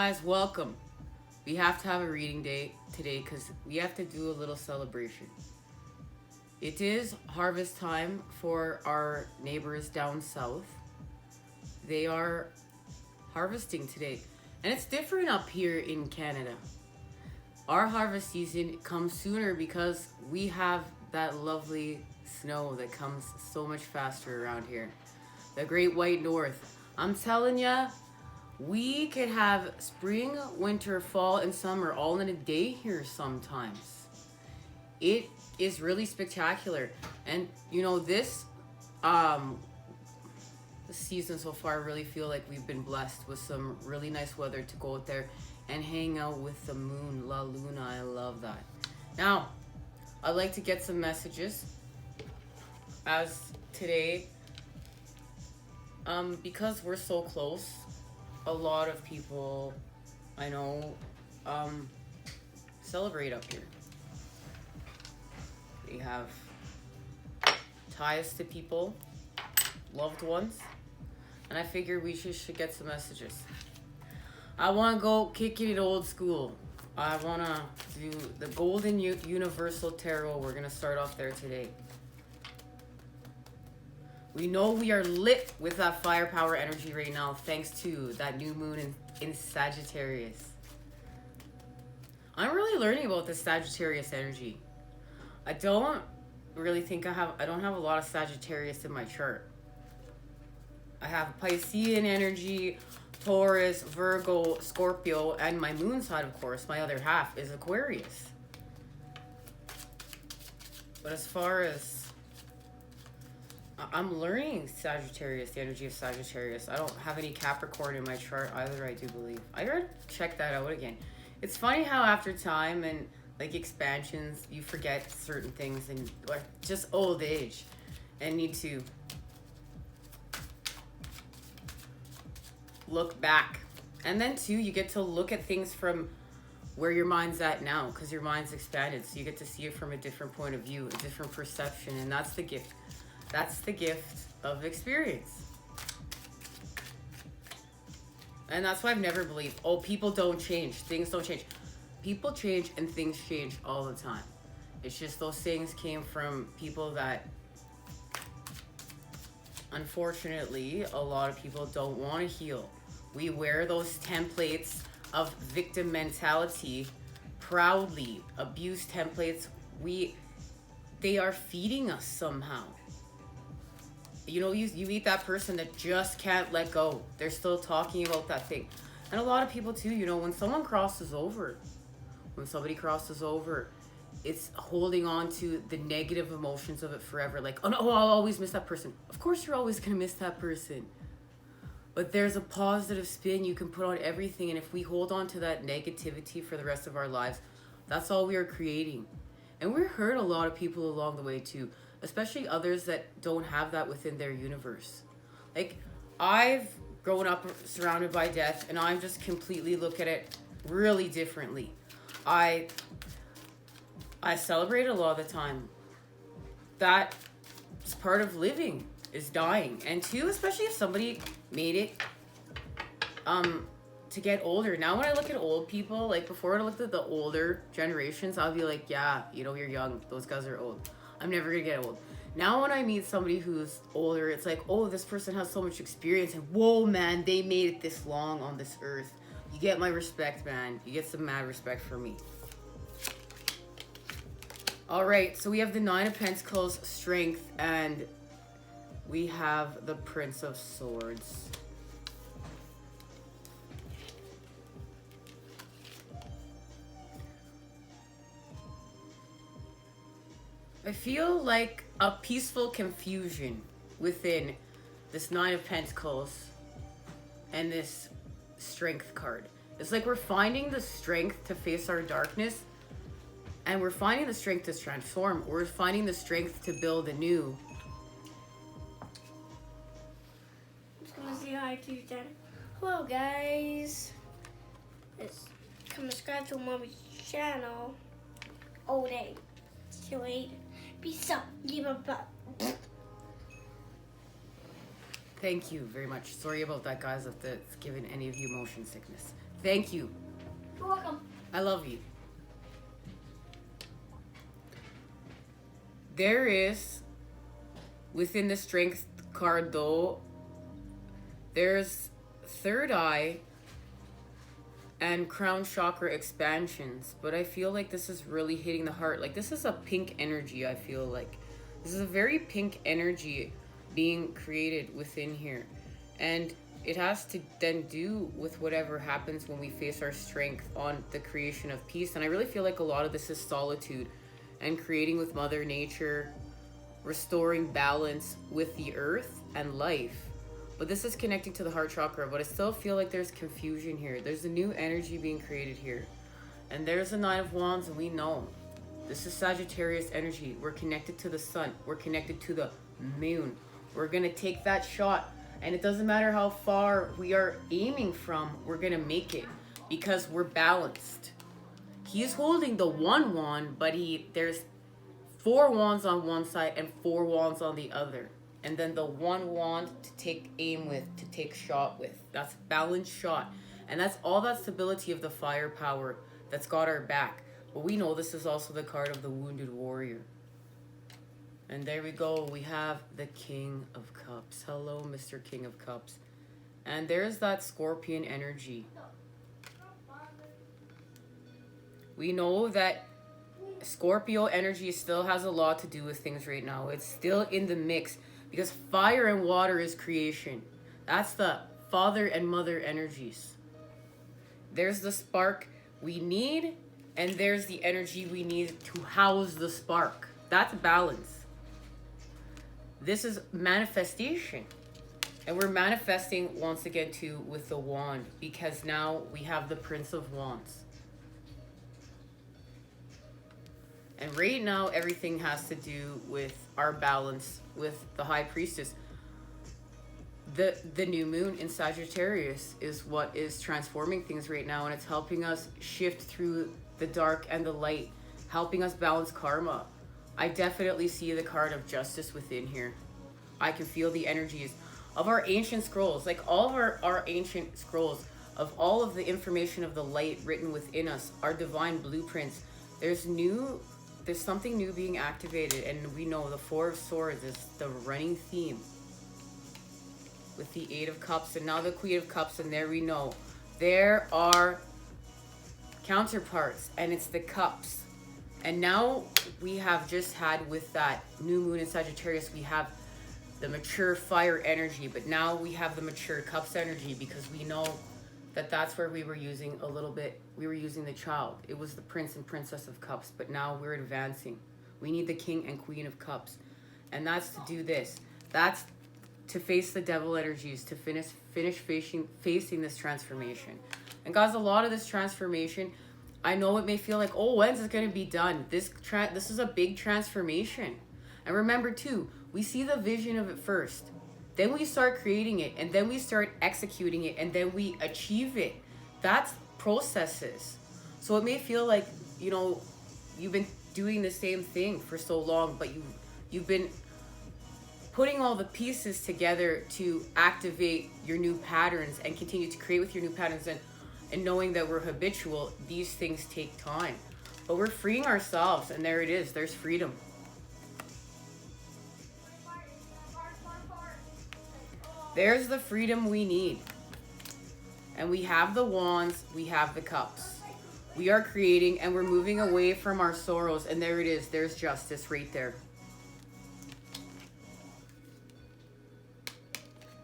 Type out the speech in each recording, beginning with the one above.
Guys, welcome. We have to have a reading day today because we have to do a little celebration. It is harvest time for our neighbors down south. They are harvesting today. And it's different up here in Canada. Our harvest season comes sooner because we have that lovely snow that comes so much faster around here. The Great White North. I'm telling ya, we could have spring, winter, fall, and summer all in a day here sometimes. It is really spectacular. And you know, this season so far, I really feel like we've been blessed with some really nice weather to go out there and hang out with the moon, La Luna. I love that. Now, I'd like to get some messages as today, because we're so close, a lot of people I know celebrate up here. They have ties to people, loved ones, and I figure we should get some messages. I want to go kicking it old school. I want to do the Golden Universal Tarot. We're going to start off there today. We know we are lit with that firepower energy right now, thanks to that new moon in Sagittarius. I'm really learning about the Sagittarius energy. I don't really think I don't have a lot of Sagittarius in my chart. I have Piscean energy, Taurus, Virgo, Scorpio, and my moon side, of course, my other half is Aquarius. But as far as I'm learning Sagittarius, the energy of Sagittarius. I don't have any Capricorn in my chart either, I do believe. I gotta check that out again. It's funny how after time and like expansions, you forget certain things and or just old age and need to look back. And then too, you get to look at things from where your mind's at now because your mind's expanded. So you get to see it from a different point of view, a different perception, and that's the gift. That's the gift of experience. And that's why I've never believed, oh, people don't change. Things don't change. People change and things change all the time. It's just those things came from people that, unfortunately, a lot of people don't want to heal. We wear those templates of victim mentality proudly. Abuse templates. They are feeding us somehow. You know, you meet that person that just can't let go. They're still talking about that thing. And a lot of people too, you know, when somebody crosses over, it's holding on to the negative emotions of it forever. Like, oh no, I'll always miss that person. Of course you're always going to miss that person. But there's a positive spin you can put on everything. And if we hold on to that negativity for the rest of our lives, that's all we are creating. And we hurt a lot of people along the way too. Especially others that don't have that within their universe. Like, I've grown up surrounded by death, and I just completely look at it really differently. I celebrate a lot of the time. That's part of living, is dying. And two, especially if somebody made it to get older. Now when I look at old people, like before I looked at the older generations, I'll be like, yeah, you know, you're young. Those guys are old. I'm never gonna get old. Now when I meet somebody who's older, it's like, oh, this person has so much experience, and whoa, man, they made it this long on this earth. You get my respect, man. You get some mad respect from me. All right, so we have the Nine of Pentacles, Strength, and we have the Prince of Swords. I feel like a peaceful confusion within this Nine of Pentacles and this Strength card. It's like we're finding the strength to face our darkness, and we're finding the strength to transform. We're finding the strength to build anew. I'm just gonna say hi to you, Jen. Hello, guys. Let's come subscribe to Mommy's channel. All day. See you later. Peace out. Give a butt. Thank you very much. Sorry about that, guys, if that's given any of you motion sickness. Thank you. You're welcome. I love you. There is, within the strength card though, there's third eye and crown chakra expansions, but I feel like this is really hitting the heart. Like this is a pink energy. I feel like this is a very pink energy being created within here, and it has to then do with whatever happens when we face our strength on the creation of peace. And I really feel like a lot of this is solitude and creating with Mother Nature, restoring balance with the earth and life. But this is connecting to the heart chakra, but I still feel like there's confusion here. There's a new energy being created here. And there's the Nine of Wands, and we know this is Sagittarius energy. We're connected to the sun. We're connected to the moon. We're going to take that shot. And it doesn't matter how far we are aiming from, we're going to make it because we're balanced. He's holding the one wand, but there's 4 wands on one side and 4 wands on the other. And then the one wand to take aim with, to take shot with. That's balanced shot. And that's all that stability of the firepower that's got our back. But we know this is also the card of the wounded warrior. And there we go. We have the King of Cups. Hello, Mr. King of Cups. And there's that Scorpion energy. We know that Scorpio energy still has a lot to do with things right now. It's still in the mix because fire and water is creation. That's the father and mother energies. There's the spark we need, and there's the energy we need to house the spark. That's balance. This is manifestation. And we're manifesting once again too with the wand, because now we have the Prince of Wands. And right now everything has to do with our balance with the High Priestess. The new moon in Sagittarius is what is transforming things right now, and it's helping us shift through the dark and the light, helping us balance karma. I definitely see the card of justice within here. I can feel the energies of our ancient scrolls, like all of our ancient scrolls, of all of the information of the light written within us, our divine blueprints. There's something new being activated, and we know the Four of Swords is the running theme with the Eight of Cups and now the Queen of Cups, and there we know there are counterparts, and it's the cups. And now we have just had, with that new moon in Sagittarius, we have the mature fire energy, but now we have the mature cups energy, because we know that that's where we were using a little bit. We were using the child. It was the Prince and Princess of Cups, but now we're advancing. We need the King and Queen of Cups, and that's to do this. That's to face the devil energies, to finish facing this transformation. And guys, a lot of this transformation, I know it may feel like, oh, when's it going to be done? This is a big transformation. And remember too, we see the vision of it first. Then we start creating it, and then we start executing it, and then we achieve it. That's processes. So it may feel like, you know, you've been doing the same thing for so long, but you've been putting all the pieces together to activate your new patterns and continue to create with your new patterns, and knowing that we're habitual, these things take time. But we're freeing ourselves, and there it is. There's freedom. There's the freedom we need. And we have the wands, we have the cups. We are creating, and we're moving away from our sorrows, and there it is. There's justice right there.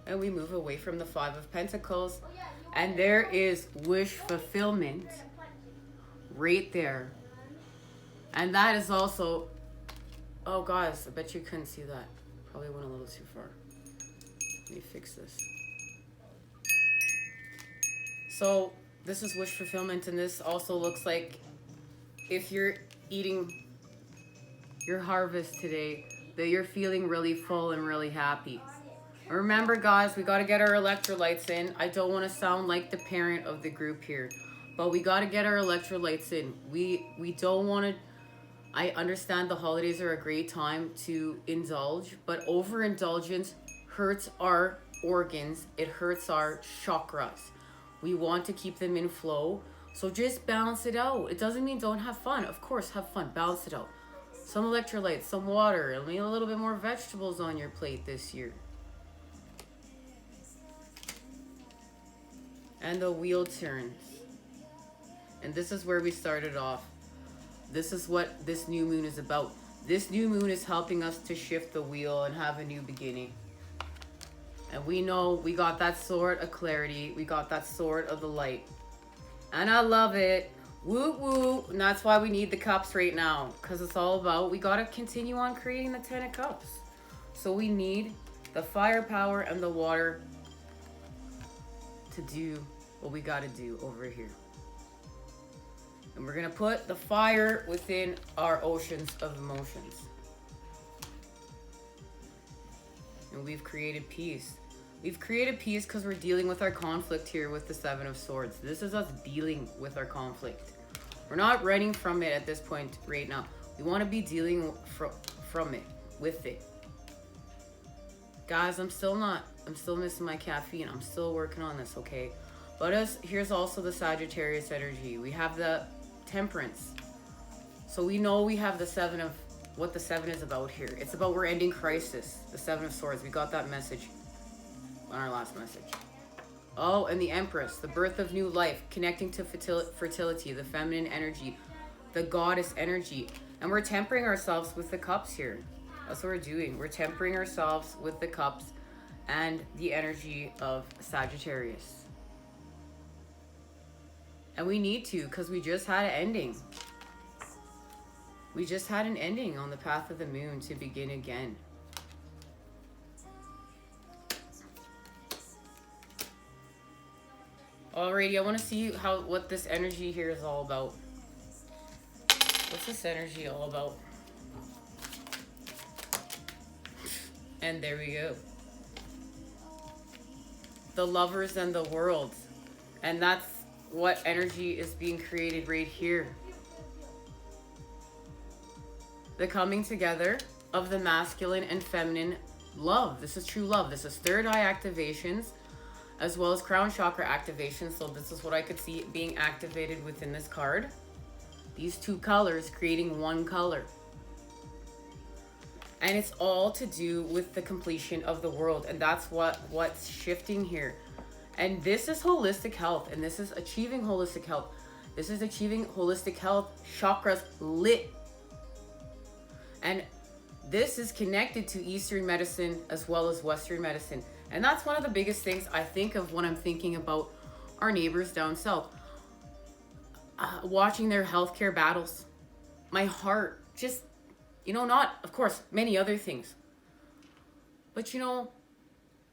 And we move away from the Five of Pentacles, and there is wish fulfillment right there. And that is also, oh guys, I bet you couldn't see that. Probably went a little too far. Let me fix this. So this is wish fulfillment, and this also looks like if you're eating your harvest today, that you're feeling really full and really happy. Remember guys, we got to get our electrolytes in. I don't want to sound like the parent of the group here, but we got to get our electrolytes in. We don't want to, I understand the holidays are a great time to indulge, but overindulgence hurts our organs. It hurts our chakras. We want to keep them in flow. So just balance it out. It doesn't mean don't have fun. Of course, have fun. Balance it out. Some electrolytes, some water, and a little bit more vegetables on your plate this year. And the wheel turns. And this is where we started off. This is what this new moon is about. This new moon is helping us to shift the wheel and have a new beginning. And we know we got that sword of clarity. We got that sword of the light. And I love it. Woo woo. And that's why we need the cups right now. Because it's all about, we got to continue on creating the 10 of cups. So we need the firepower and the water to do what we got to do over here. And we're going to put the fire within our oceans of emotions. And we've created peace. We've created peace because we're dealing with our conflict here with the 7 of Swords. This is us dealing with our conflict. We're not running from it at this point right now. We want to be dealing from it, with it. Guys, I'm still missing my caffeine. I'm still working on this, okay? But here's also the Sagittarius energy. We have the Temperance. So we know we have the 7 of, what the 7 is about here. It's about we're ending crisis. The 7 of Swords. We got that message on our last message. Oh, and the Empress, the birth of new life, connecting to fertility, the feminine energy, the goddess energy. And we're tempering ourselves with the cups here. That's what we're doing. We're tempering ourselves with the cups and the energy of Sagittarius. And we need to, because we just had an ending. We just had an ending on the path of the moon to begin again. Alrighty, I want to see what this energy here is all about. What's this energy all about? And there we go. The Lovers and the World. And that's what energy is being created right here. The coming together of the masculine and feminine love. This is true love. This is third eye activations as well as crown chakra activations. So this is what I could see being activated within this card. These two colors creating one color. And it's all to do with the completion of the world. And that's what's shifting here. And this is holistic health. And this is achieving holistic health. This is achieving holistic health. Chakras lit. And this is connected to Eastern medicine as well as Western medicine. And that's one of the biggest things I think of when I'm thinking about our neighbors down south. Watching their healthcare battles. My heart just, not, of course, many other things. But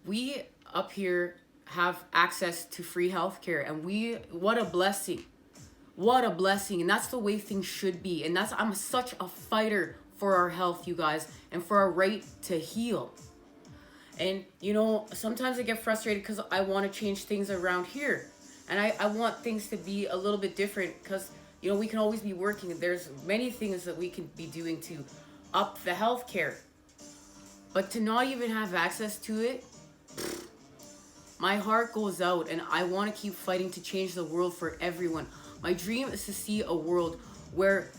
we up here have access to free healthcare, and what a blessing. What a blessing. And that's the way things should be. And I'm such a fighter for our health, you guys, and for our right to heal. And sometimes I get frustrated because I want to change things around here, and I want things to be a little bit different, because we can always be working. There's many things that we can be doing to up the healthcare, but to not even have access to it, my heart goes out, and I want to keep fighting to change the world for everyone. My dream is to see a world where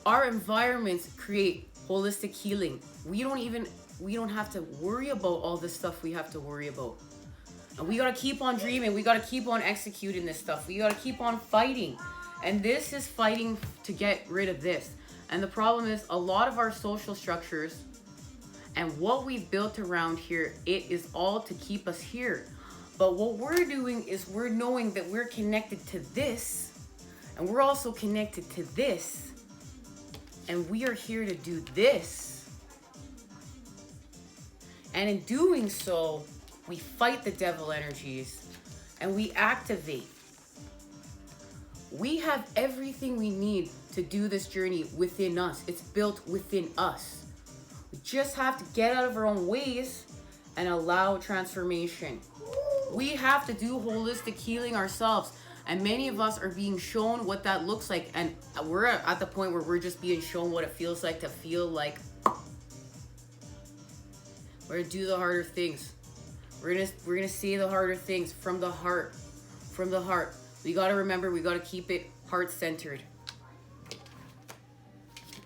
our environments create holistic healing. We don't have to worry about all this stuff we have to worry about. And we got to keep on dreaming. We got to keep on executing this stuff. We got to keep on fighting. And this is fighting to get rid of this. And the problem is a lot of our social structures and what we've built around here, it is all to keep us here. But what we're doing is we're knowing that we're connected to this, and we're also connected to this, and we are here to do this. And in doing so, we fight the devil energies and we activate. We have everything we need to do this journey within us. It's built within us. We just have to get out of our own ways and allow transformation. We have to do holistic healing ourselves. And many of us are being shown what that looks like. And we're at the point where we're just being shown what it feels like to feel like. We're to do the harder things. We're gonna see the harder things from the heart. From the heart. We gotta remember, we gotta keep it heart-centered.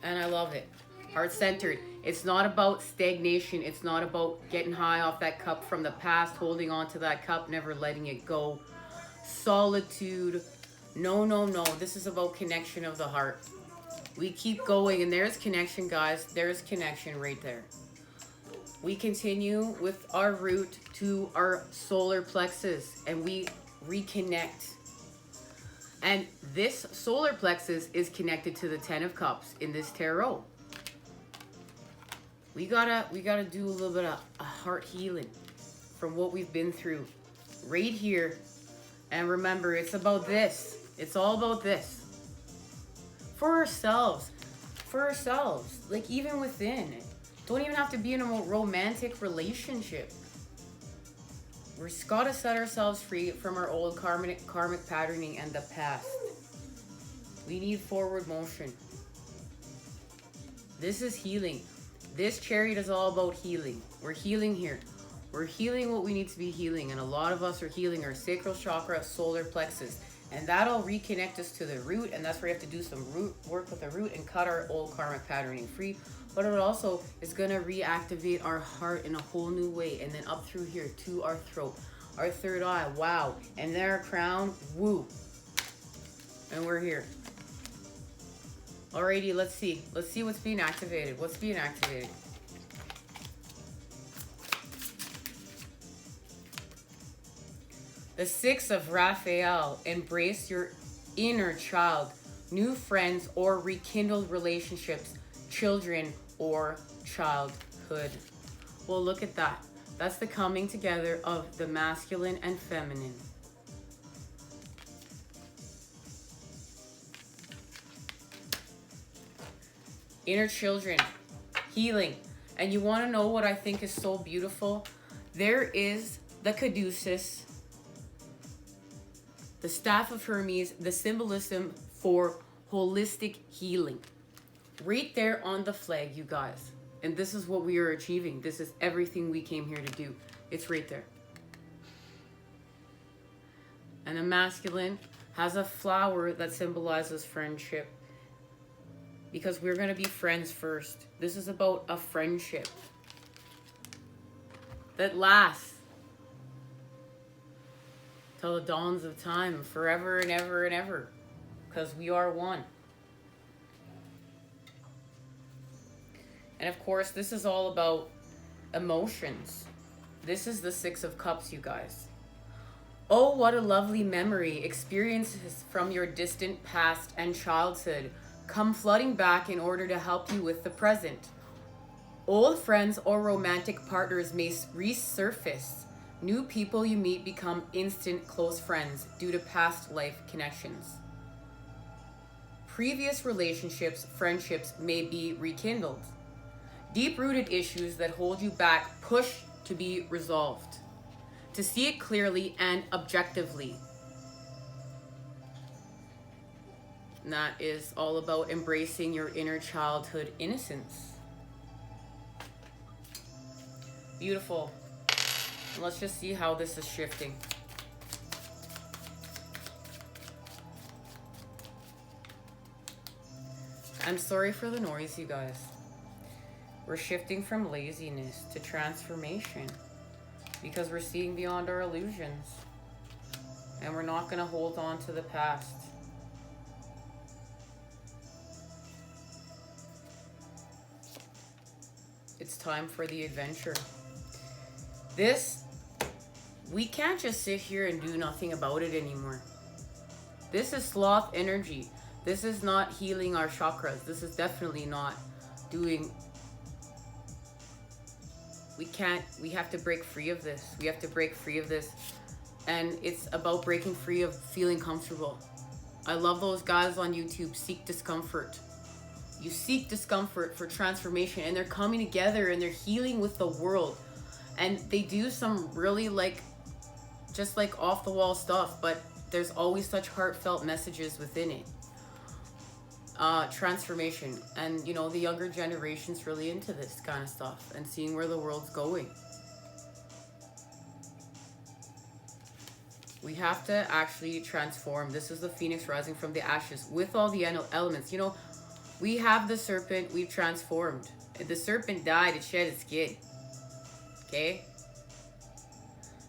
And I love it. Heart-centered. It's not about stagnation. It's not about getting high off that cup from the past, holding on to that cup, never letting it go. Solitude. No, no, no. This is about connection of the heart. We keep going, and there's connection, guys. There's connection right there. We continue with our route to our solar plexus, and we reconnect. And this solar plexus is connected to the 10 of Cups in this tarot. We gotta do a little bit of a heart healing from what we've been through right here. And remember, it's about this. It's all about this. For ourselves. For ourselves. Like, even within. Don't even have to be in a romantic relationship. We've got to set ourselves free from our old karmic patterning and the past. We need forward motion. This is healing. This chariot is all about healing. We're healing here. We're healing what we need to be healing. And a lot of us are healing our sacral chakra, solar plexus. And that'll reconnect us to the root. And that's where we have to do some root work with the root and cut our old karmic patterning free. But it also is going to reactivate our heart in a whole new way. And then up through here to our throat, our third eye. Wow. And then our crown. Woo. And we're here. Alrighty, let's see. Let's see what's being activated. What's being activated? The 6 of Raphael. Embrace your inner child. New friends or rekindled relationships. Children or childhood. Well, look at that. That's the coming together of the masculine and feminine. Inner children, healing. And you want to know what I think is so beautiful? There is the caduceus, the staff of Hermes, the symbolism for holistic healing. Right there on the flag, you guys. And this is what we are achieving. This is everything we came here to do. It's right there. And the masculine has a flower that symbolizes friendship. Because we're going to be friends first. This is about a friendship that lasts till the dawns of time, forever and ever and ever. Because we are one. And of course, this is all about emotions. This is the 6 of Cups, you guys. Oh, what a lovely memory. Experiences from your distant past and childhood come flooding back in order to help you with the present. Old friends or romantic partners may resurface. New people you meet become instant close friends due to past life connections. Previous relationships, friendships may be rekindled. Deep-rooted issues that hold you back push to be resolved. To see it clearly and objectively. And that is all about embracing your inner childhood innocence. Beautiful. And let's just see how this is shifting. I'm sorry for the noise, you guys. We're shifting from laziness to transformation because we're seeing beyond our illusions. And we're not going to hold on to the past. It's time for the adventure. We can't just sit here and do nothing about it anymore. This is sloth energy. This is not healing our chakras. This is definitely not doing... We have to break free of this. We have to break free of this. And it's about breaking free of feeling comfortable. I love those guys on YouTube, Seek Discomfort. You seek discomfort for transformation, and they're coming together and they're healing with the world. And they do some really just off the wall stuff, but there's always such heartfelt messages within it. Transformation. And the younger generation's really into this kind of stuff and seeing where the world's going. We have to actually transform. This is the phoenix rising from the ashes with all the elements. You know, we have the serpent, we've transformed. The serpent died, it shed its skin. Okay?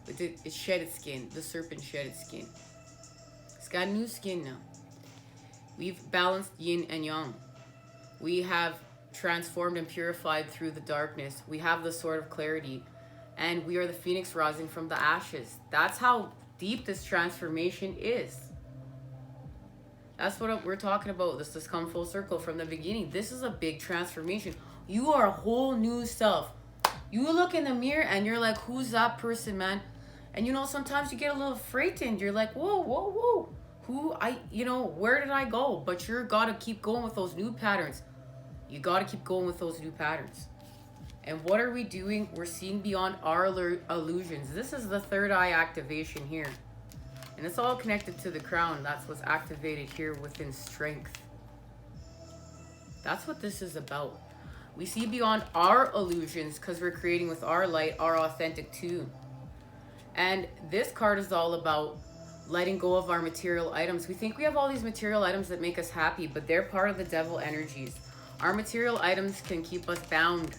It shed its skin. The serpent shed its skin. It's got new skin now. We've balanced yin and yang. We have transformed and purified through the darkness. We have the sword of clarity. And we are the phoenix rising from the ashes. That's how deep this transformation is. That's what we're talking about. This has come full circle from the beginning. This is a big transformation. You are a whole new self. You look in the mirror and you're like, who's that person, man? And you know, sometimes you get a little frightened. You're like, whoa, whoa, whoa. Where did I go? But you're gotta keep going with those new patterns. You gotta keep going with those new patterns. And what are we doing? We're seeing beyond our illusions. This is the third eye activation here. And it's all connected to the crown. That's what's activated here within strength. That's what this is about. We see beyond our illusions because we're creating with our light, our authentic tune. And this card is all about letting go of our material items. We think we have all these material items that make us happy, but they're part of the devil energies. Our material items can keep us bound.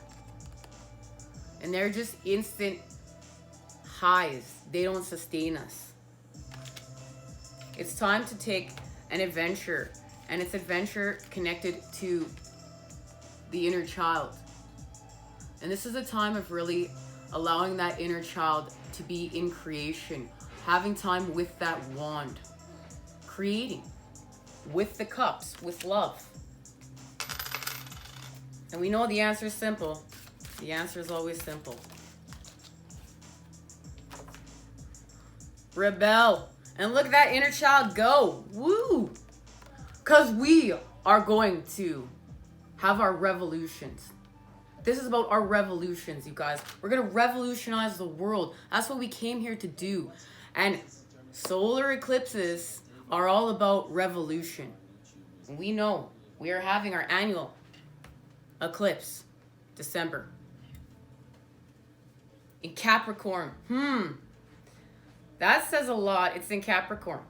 And they're just instant highs. They don't sustain us. It's time to take an adventure. And it's adventure connected to the inner child. And this is a time of really allowing that inner child to be in creation. Having time with that wand. Creating. With the cups. With love. And we know the answer is simple. The answer is always simple. Rebel. And look at that inner child go. Woo! Because we are going to have our revolutions. This is about our revolutions, you guys. We're going to revolutionize the world. That's what we came here to do. And solar eclipses are all about revolution. And we know we are having our annual eclipse, December. In Capricorn. That says a lot. It's in Capricorn.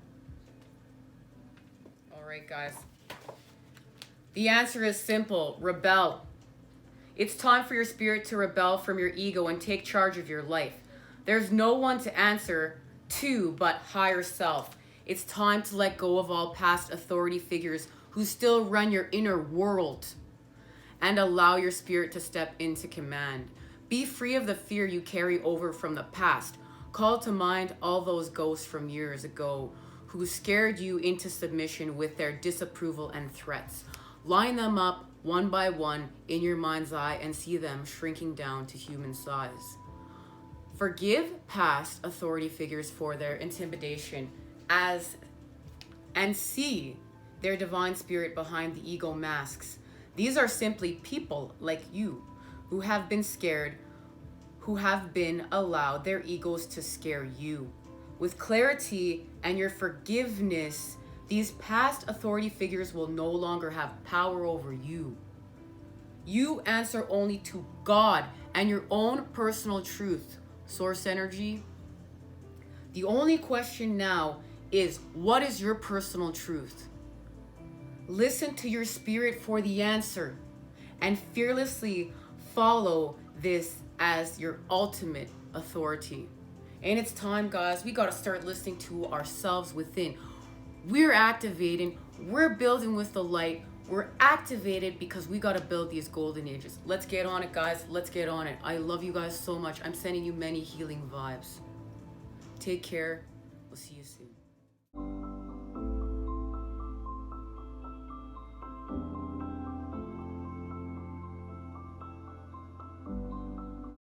All right, guys. The answer is simple. Rebel. It's time for your spirit to rebel from your ego and take charge of your life. There's no one to answer to but higher self. It's time to let go of all past authority figures who still run your inner world and allow your spirit to step into command. Be free of the fear you carry over from the past. Call to mind all those ghosts from years ago who scared you into submission with their disapproval and threats. Line them up one by one in your mind's eye and see them shrinking down to human size. Forgive past authority figures for their intimidation and see their divine spirit behind the ego masks. These are simply people like you who have been scared, who have been allowed their egos to scare you. With clarity and your forgiveness, these past authority figures will no longer have power over you. You answer only to God and your own personal truth. Source energy. The only question now is, what is your personal truth? Listen to your spirit for the answer and fearlessly follow this as your ultimate authority. And it's time, guys. We got to start listening to ourselves within. We're activating. We're building with the light. We're activated because we got to build these golden ages. Let's get on it, guys. Let's get on it. I love you guys so much. I'm sending you many healing vibes. Take care. We'll see you soon.